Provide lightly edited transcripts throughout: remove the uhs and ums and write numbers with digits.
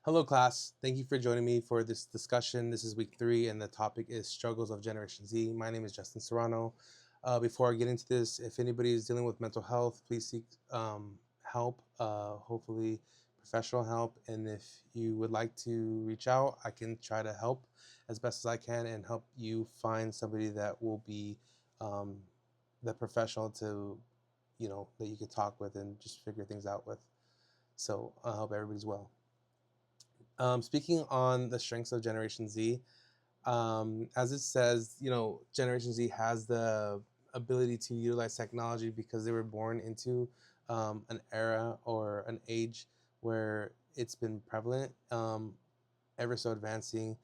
Hello, class. Thank you for joining me for this discussion. This is week 3, and the topic is Struggles of Generation Z. My name is Justin Serrano. Before I get into this, if anybody is dealing with mental health, please seek help, hopefully professional help. And if you would like to reach out, I can try to help as best as I can and help you find somebody that will be the professional to, that you could talk with and just figure things out with. So I hope everybody's well. Speaking on the strengths of Generation Z, as it says, Generation Z has the ability to utilize technology because they were born into an era or an age where it's been prevalent, ever so advancing.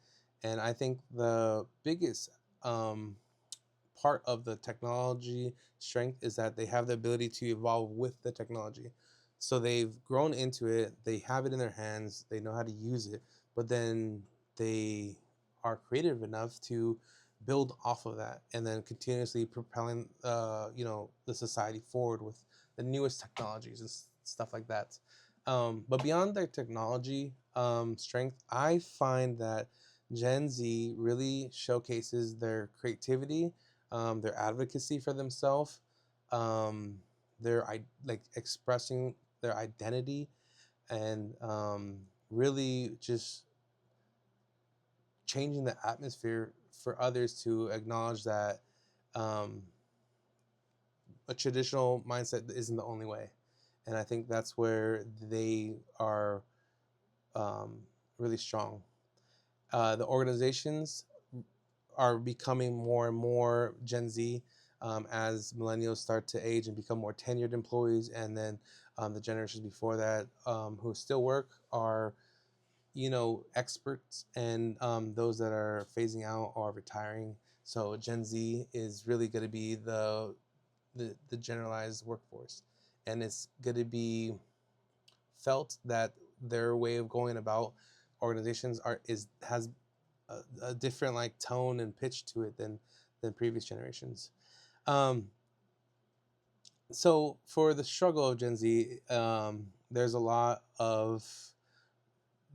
And I think the biggest part of the technology strength is that they have the ability to evolve with the technology. So they've grown into it, they have it in their hands, they know how to use it, but then they are creative enough to build off of that and then continuously propelling the society forward with the newest technologies and stuff like that. But beyond their technology strength, I find that Gen Z really showcases their creativity, their advocacy for themselves, their like expressing their identity, and really just changing the atmosphere for others to acknowledge that um, a traditional mindset isn't the only way. And I think that's where they are really strong. The organizations are becoming more and more Gen Z as millennials start to age and become more tenured employees, and then the generations before that who still work are experts, and those that are phasing out or retiring. So Gen Z is really going to be the generalized workforce, and it's going to be felt that their way of going about organizations has a different like tone and pitch to it than previous generations. Um, so for the struggle of Gen Z, there's a lot of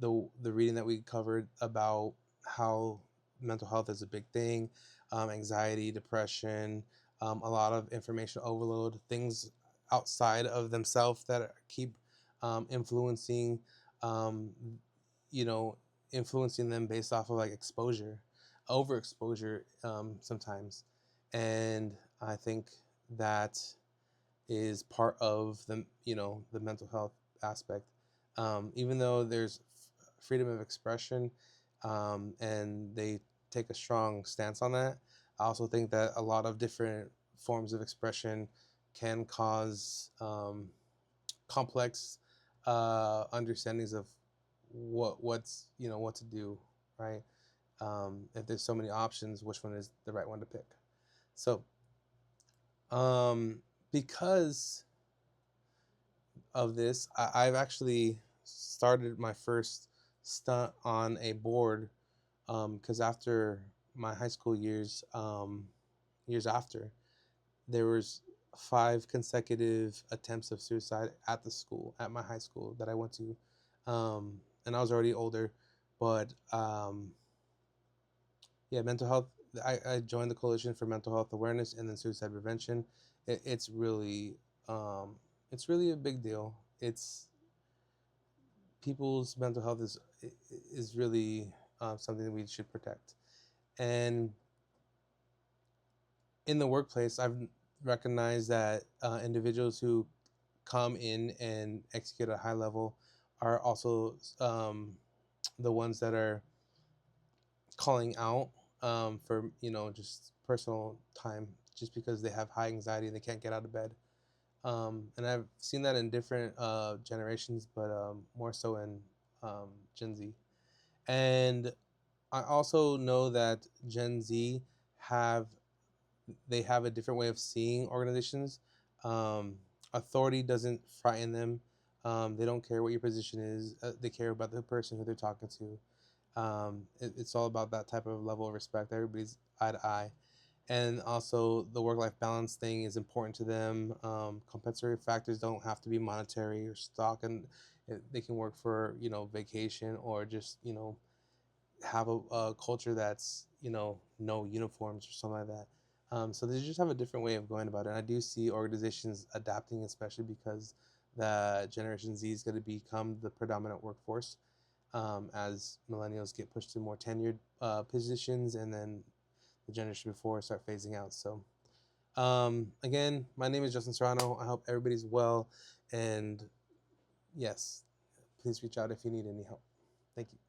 the reading that we covered about how mental health is a big thing, anxiety, depression, a lot of information overload, things outside of themselves that keep influencing, um, you know, influencing them based off of like exposure, overexposure sometimes, and I think that is part of the mental health aspect. Even though there's freedom of expression, and they take a strong stance on that, I also think that a lot of different forms of expression can cause complex understandings of what to do, right? If there's so many options, which one is the right one to pick? So because of this, I've actually started my first stunt on a board, because after my high school years, years after, there was 5 consecutive attempts of suicide at the school, at my high school that I went to, and I was already older, but yeah, mental health. I joined the Coalition for Mental Health Awareness and then Suicide Prevention. It's really it's really a big deal. It's people's mental health is really something that we should protect. And in the workplace, I've recognized that individuals who come in and execute at a high level are also the ones that are calling out for just personal time, just because they have high anxiety and they can't get out of bed. And I've seen that in different generations, but more so in Gen Z. And I also know that Gen Z have have a different way of seeing organizations. Authority doesn't frighten them. They don't care what your position is. They care about the person who they're talking to. It's all about that type of level of respect. Everybody's eye to eye. And also, the work-life balance thing is important to them. Compensatory factors don't have to be monetary or stock, and They can work for, vacation, or just, have a culture that's, no uniforms or something like that. So they just have a different way of going about it. And I do see organizations adapting, especially because the Generation Z is going to become the predominant workforce, as millennials get pushed to more tenured positions, and then the generation before start phasing out. So again, my name is Justin Serrano. I hope everybody's well. And yes, please reach out if you need any help. Thank you.